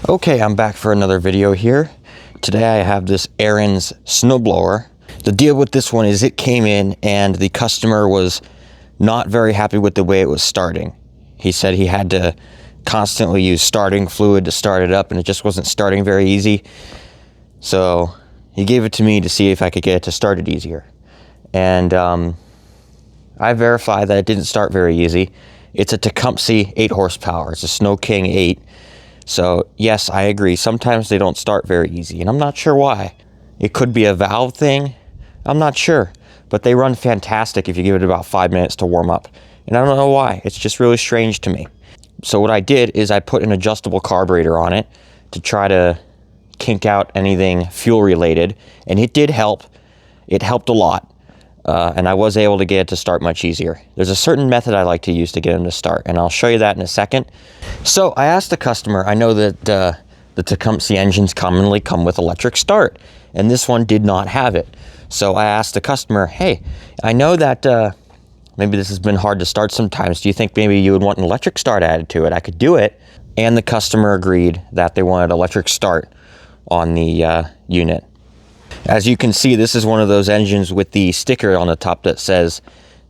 Okay, I'm back for another video here. Today I have this Aaron's snowblower. The deal with this one is it came in and the customer was not very happy with the way it was starting. He said he had to constantly use starting fluid to start it up and it just wasn't starting very easy. So he gave it to me to see if I could get it to start it easier. And I verified that it didn't start very easy. It's a Tecumseh 8 horsepower. It's a Snow King 8. So yes, I agree. Sometimes they don't start very easy, and I'm not sure why. It could be a valve thing. I'm not sure, but they run fantastic if you give it about 5 minutes to warm up. And I don't know why. It's just really strange to me. So what I did is I put an adjustable carburetor on it to try to kink out anything fuel related, and it did help. It helped a lot. And I was able to get it to start much easier. There's a certain method I like to use to get them to start, and I'll show you that in a second. So I asked the customer, I know that the Tecumseh engines commonly come with electric start, and this one did not have it. So I asked the customer, hey, I know that maybe this has been hard to start sometimes. Do you think maybe you would want an electric start added to it? I could do it. And the customer agreed that they wanted electric start on the unit. As you can see, this is one of those engines with the sticker on the top that says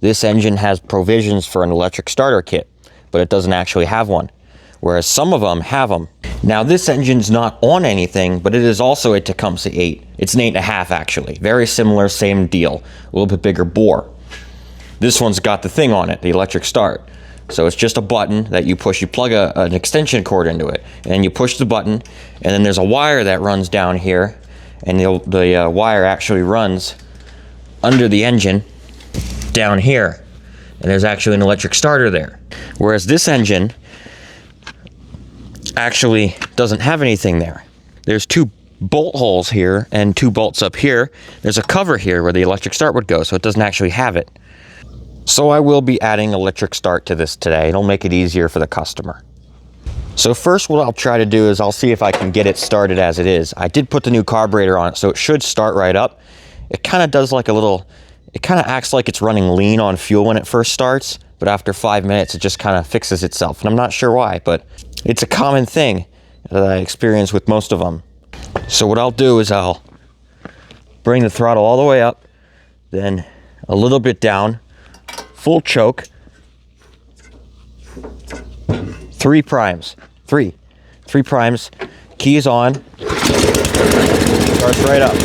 this engine has provisions for an electric starter kit, but it doesn't actually have one, whereas some of them have them. Now this engine's not on anything, but it is also a Tecumseh 8. It's an 8.5 actually. Very similar, same deal, a little bit bigger bore. This one's got the thing on it, the electric start. So it's just a button that you push. You plug an extension cord into it, and then you push the button, and then there's a wire that runs down here, and the wire actually runs under the engine down here, and there's actually an electric starter there. Whereas this engine actually doesn't have anything there. There's 2 bolt holes here and 2 bolts up here. There's a cover here where the electric start would go, so it doesn't actually have it. So I will be adding electric start to this today. It'll make it easier for the customer. So first what I'll try to do is I'll see if I can get it started as it is. I did put the new carburetor on it, so it should start right up. It kind of does like a little, it kind of acts like it's running lean on fuel when it first starts, but after 5 minutes it just kind of fixes itself. And I'm not sure why, but it's a common thing that I experience with most of them. So what I'll do is I'll bring the throttle all the way up, then a little bit down, full choke, 3 primes. 3 primes, keys on, starts right up.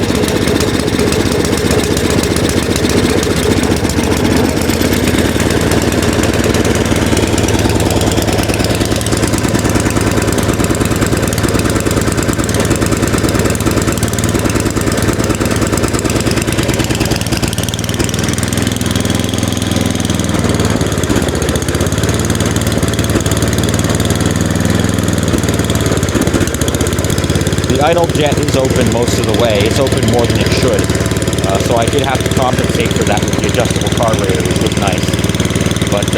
The idle jet is open most of the way. It's open more than it should. So I did have to compensate for that with the adjustable carburetor, which was nice. But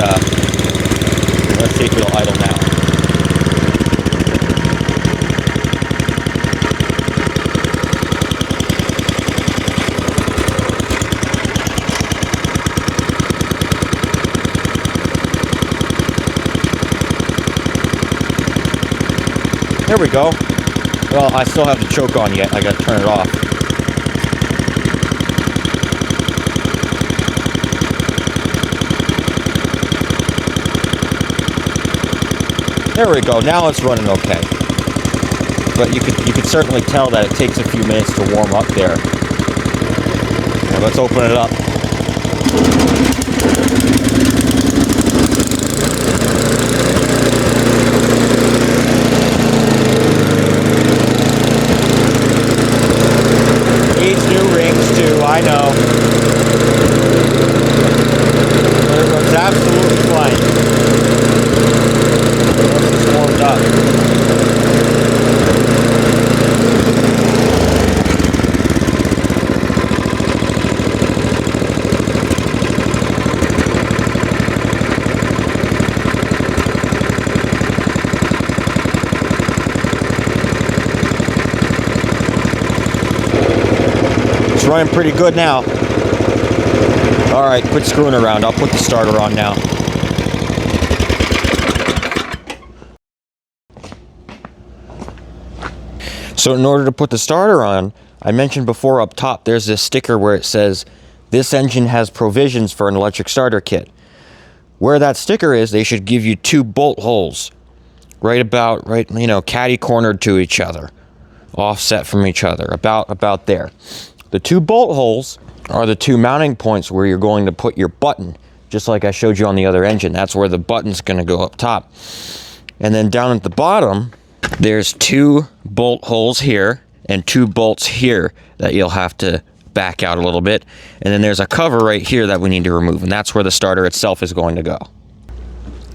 let's see if it'll idle now. There we go. Well, I still have the choke on yet. I gotta turn it off. There we go. Now it's running okay. But you could certainly tell that it takes a few minutes to warm up there. Now let's open it up. I know. It's absolutely fine. Once it's warmed up. It's running pretty good now. All right, quit screwing around. I'll put the starter on now. So in order to put the starter on, I mentioned before up top, there's this sticker where it says, this engine has provisions for an electric starter kit. Where that sticker is, they should give you 2 bolt holes, catty cornered to each other, offset from each other, about there. The 2 bolt holes are the 2 mounting points where you're going to put your button, just like I showed you on the other engine. That's where the button's going to go up top. And then down at the bottom, there's 2 bolt holes here and 2 bolts here that you'll have to back out a little bit. And then there's a cover right here that we need to remove, and that's where the starter itself is going to go.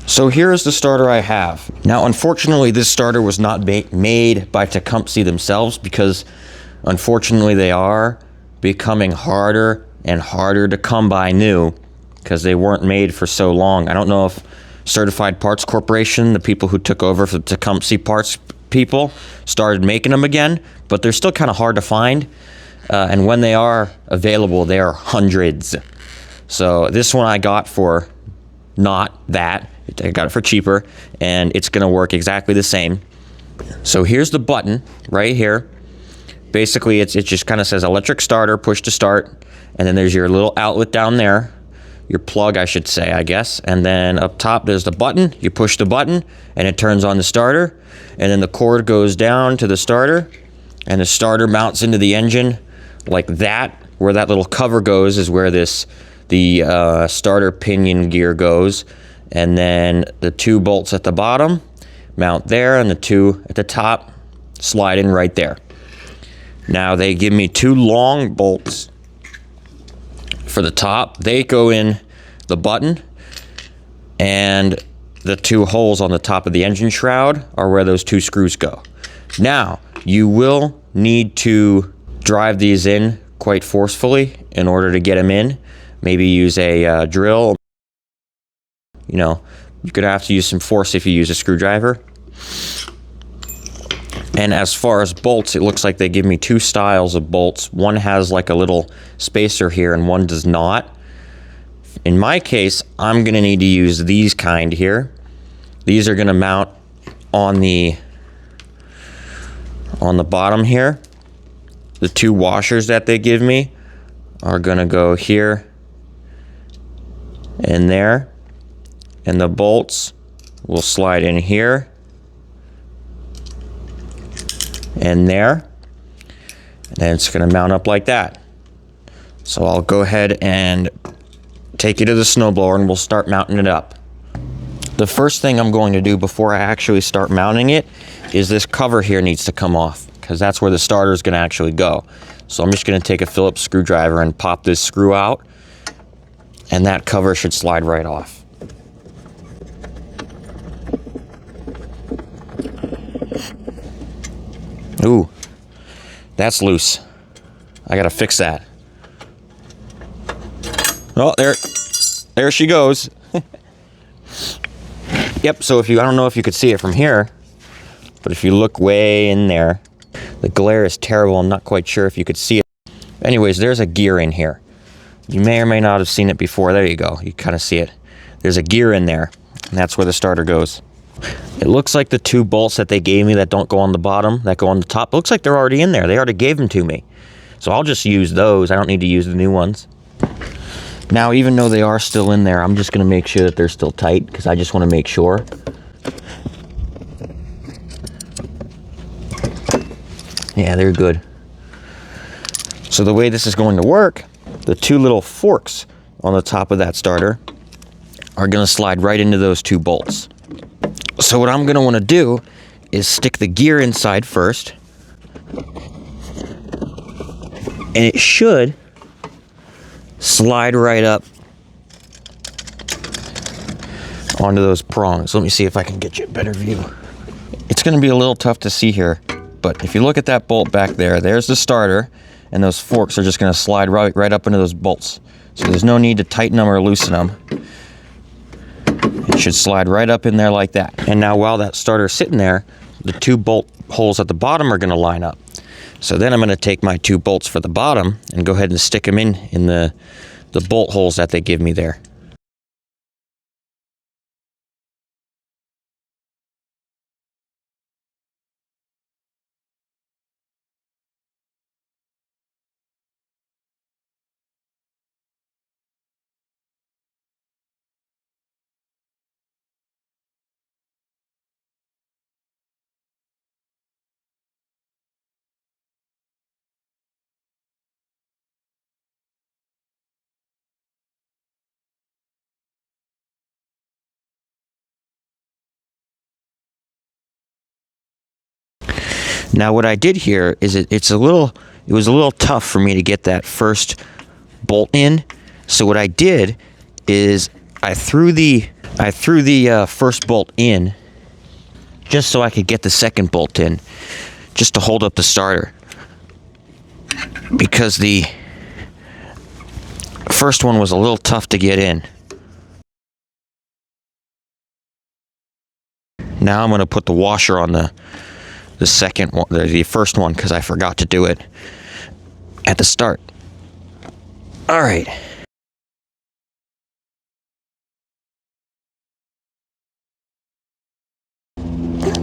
So here's the starter I have. Now, unfortunately, this starter was not made by Tecumseh themselves, because unfortunately they are becoming harder and harder to come by new because they weren't made for so long. I don't know if Certified Parts Corporation, the people who took over for the Tecumseh parts people, started making them again, but they're still kind of hard to find. And when they are available, they are hundreds. So this one I got for not that. I got it for cheaper, and it's going to work exactly the same. So here's the button right here. Basically, it just kind of says electric starter, push to start, and then there's your little outlet down there, your plug, I should say, I guess. And then up top, there's the button. You push the button, and it turns on the starter, and then the cord goes down to the starter, and the starter mounts into the engine like that. Where that little cover goes is where the starter pinion gear goes, and then the 2 bolts at the bottom mount there, and the 2 at the top slide in right there. Now they give me 2 long bolts for the top. They go in the button, and the 2 holes on the top of the engine shroud are where those 2 screws go. Now, you will need to drive these in quite forcefully in order to get them in. Maybe use a drill. You know, you're gonna have to use some force if you use a screwdriver. And as far as bolts, it looks like they give me 2 styles of bolts. One has like a little spacer here and one does not. In my case, I'm gonna need to use these kind here. These are gonna mount on the bottom here. The 2 washers that they give me are gonna go here and there. And the bolts will slide in here and there, and then it's going to mount up like that. So I'll go ahead and take you to the snowblower and we'll start mounting it up. The first thing I'm going to do before I actually start mounting it is this cover here needs to come off, because that's where the starter is going to actually go. So I'm just going to take a Phillips screwdriver and pop this screw out, and that cover should slide right off. Ooh, that's loose. I gotta fix that. Oh, there she goes. Yep, so I don't know if you could see it from here, but if you look way in there, the glare is terrible. I'm not quite sure if you could see it. Anyways, there's a gear in here. You may or may not have seen it before. There you go. You kind of see it. There's a gear in there, and that's where the starter goes. It looks like the 2 bolts that they gave me that don't go on the bottom, that go on the top, looks like they're already in there. They already gave them to me. So I'll just use those. I don't need to use the new ones. Now, even though they are still in there, I'm just going to make sure that they're still tight, because I just want to make sure. Yeah, they're good. So the way this is going to work, the 2 little forks on the top of that starter are going to slide right into those 2 bolts. So what I'm going to want to do is stick the gear inside first, and it should slide right up onto those prongs. Let me see if I can get you a better view. It's going to be a little tough to see here, but if you look at that bolt back there, there's the starter, and those forks are just going to slide right up into those bolts. So there's no need to tighten them or loosen them. It should slide right up in there like that. And now while that starter's sitting there, the 2 bolt holes at the bottom are going to line up. So then I'm going to take my 2 bolts for the bottom and go ahead and stick them in the bolt holes that they give me there. Now what I did here is it was a little tough for me to get that first bolt in. So what I did is I threw the first bolt in just so I could get the second bolt in, just to hold up the starter, because the first one was a little tough to get in. Now I'm going to put the washer on the second one, the first one, because I forgot to do it at the start. All right.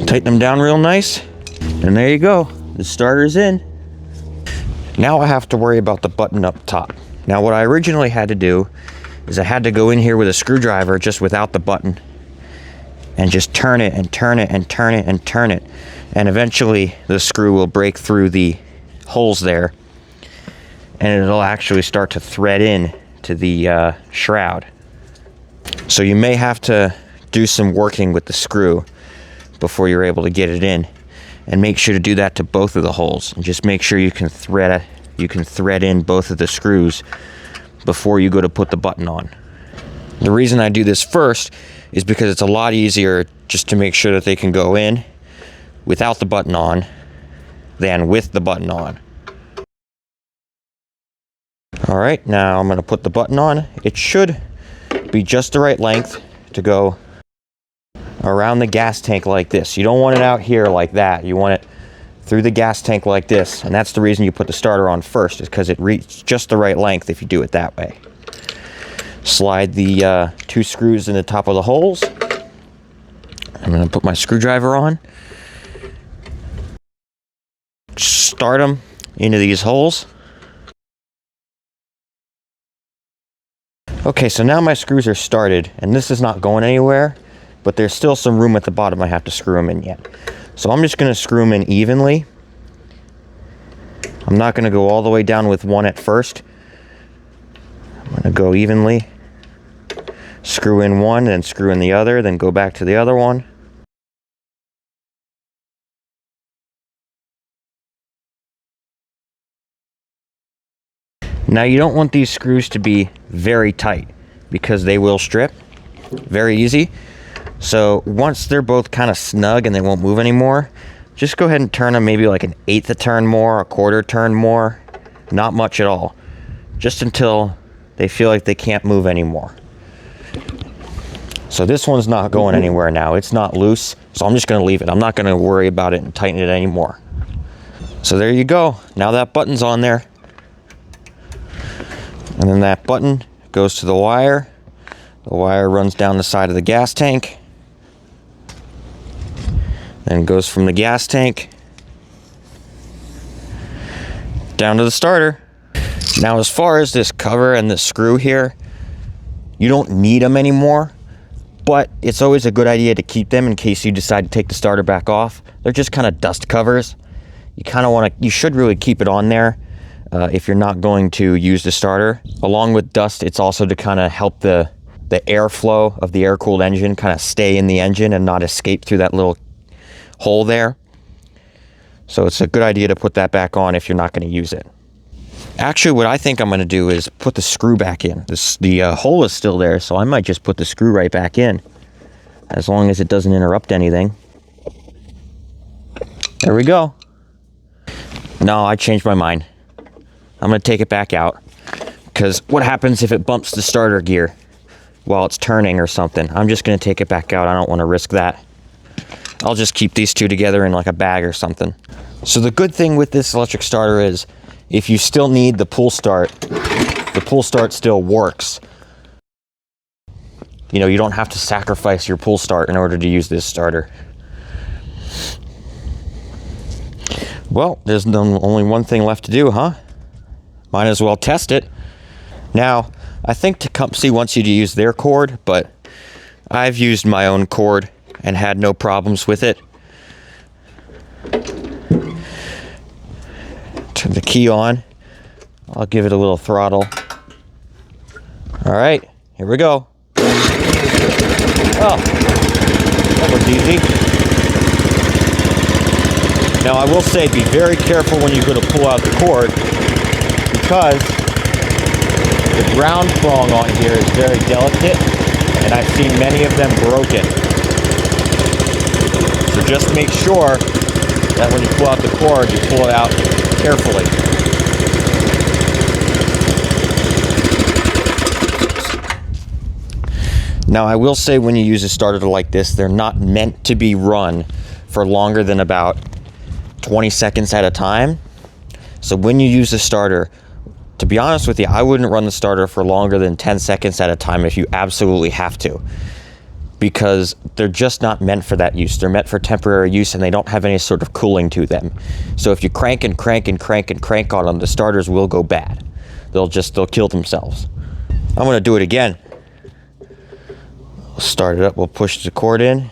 Tighten them down real nice, and there you go. The starter's in. Now I have to worry about the button up top. Now what I originally had to do is I had to go in here with a screwdriver just without the button and just turn it and turn it and turn it and turn it. And eventually the screw will break through the holes there, and it'll actually start to thread in to the shroud. So you may have to do some working with the screw before you're able to get it in, and make sure to do that to both of the holes, and just make sure you can thread in both of the screws before you go to put the button on. The reason I do this first is because it's a lot easier just to make sure that they can go in without the button on than with the button on. All right, now I'm going to put the button on. It should be just the right length to go around the gas tank like this. You don't want it out here like that. You want it through the gas tank like this, and that's the reason you put the starter on first, is because it reaches just the right length if you do it that way. Slide the 2 screws in the top of the holes. I'm going to put my screwdriver on. Start them into these holes. Okay, so now my screws are started, and this is not going anywhere, but there's still some room at the bottom I have to screw them in yet. So I'm just going to screw them in evenly. I'm not going to go all the way down with one at first. I'm going to go evenly. Screw in one, then screw in the other, then go back to the other one. Now you don't want these screws to be very tight, because they will strip very easy. So once they're both kind of snug and they won't move anymore, just go ahead and turn them maybe like 1/8 a turn more, 1/4 turn more, not much at all, just until they feel like they can't move anymore. So this one's not going anywhere now. It's not loose, so I'm just going to leave it. I'm not going to worry about it and tighten it anymore. So there you go. Now that button's on there. And then that button goes to the wire. The wire runs down the side of the gas tank. Then goes from the gas tank down to the starter. Now as far as this cover and this screw here, you don't need them anymore, but it's always a good idea to keep them in case you decide to take the starter back off. They're just kind of dust covers. You should really keep it on there if you're not going to use the starter. Along with dust, it's also to kind of help the airflow of the air-cooled engine kind of stay in the engine and not escape through that little hole there. So it's a good idea to put that back on if you're not going to use it. Actually, what I think I'm going to do is put the screw back in. The hole is still there, so I might just put the screw right back in, as long as it doesn't interrupt anything. There we go. No, I changed my mind. I'm going to take it back out, because what happens if it bumps the starter gear while it's turning or something? I'm just going to take it back out. I don't want to risk that. I'll just keep these two together in like a bag or something. So the good thing with this electric starter is, if you still need the pull start still works. You know, you don't have to sacrifice your pull start in order to use this starter. Well, there's only one thing left to do, huh? Might as well test it. Now, I think Tecumseh wants you to use their cord, but I've used my own cord and had no problems with it. Turn the key on. I'll give it a little throttle. All right, here we go. Oh, that was easy. Now I will say be very careful when you go to pull out the cord, because the ground prong on here is very delicate, and I've seen many of them broken. So just make sure that when you pull out the cord, you pull it out carefully. Now I will say, when you use a starter like this, they're not meant to be run for longer than about 20 seconds at a time. So when you use a starter, to be honest with you, I wouldn't run the starter for longer than 10 seconds at a time if you absolutely have to, because they're just not meant for that use. They're meant for temporary use, and they don't have any sort of cooling to them. So if you crank and crank and crank and crank on them, the starters will go bad. They'll kill themselves. I'm gonna do it again. We'll start it up, we'll push the cord in.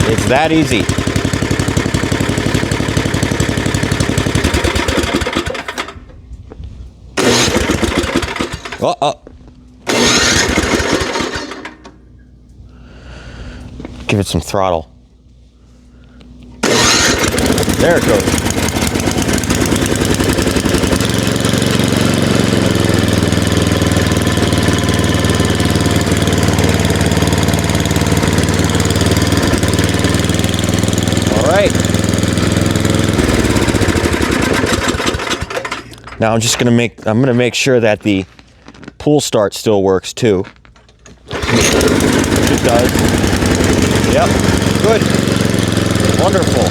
It's that easy. Give it some throttle. There it goes. All right. Now I'm gonna make sure that the pull start still works too. It does. Yep, good. Wonderful.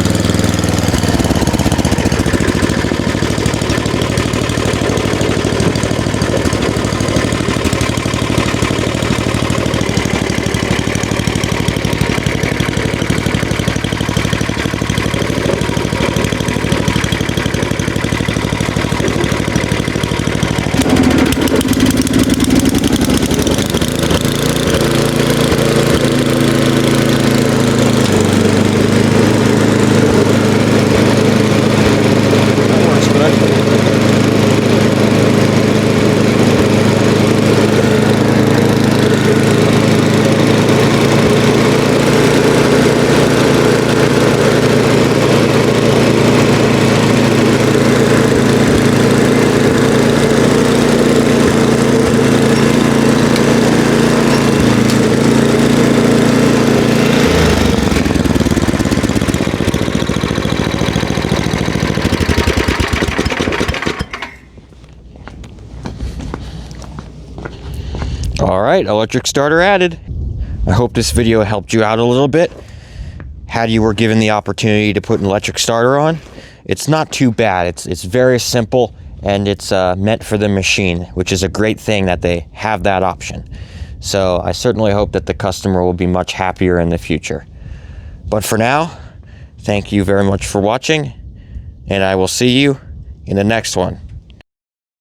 All right, electric starter added. I hope this video helped you out a little bit. Had you were given the opportunity to put an electric starter on, it's not too bad. It's very simple, and it's meant for the machine, which is a great thing that they have that option. So I certainly hope that the customer will be much happier in the future. But for now, thank you very much for watching, and I will see you in the next one.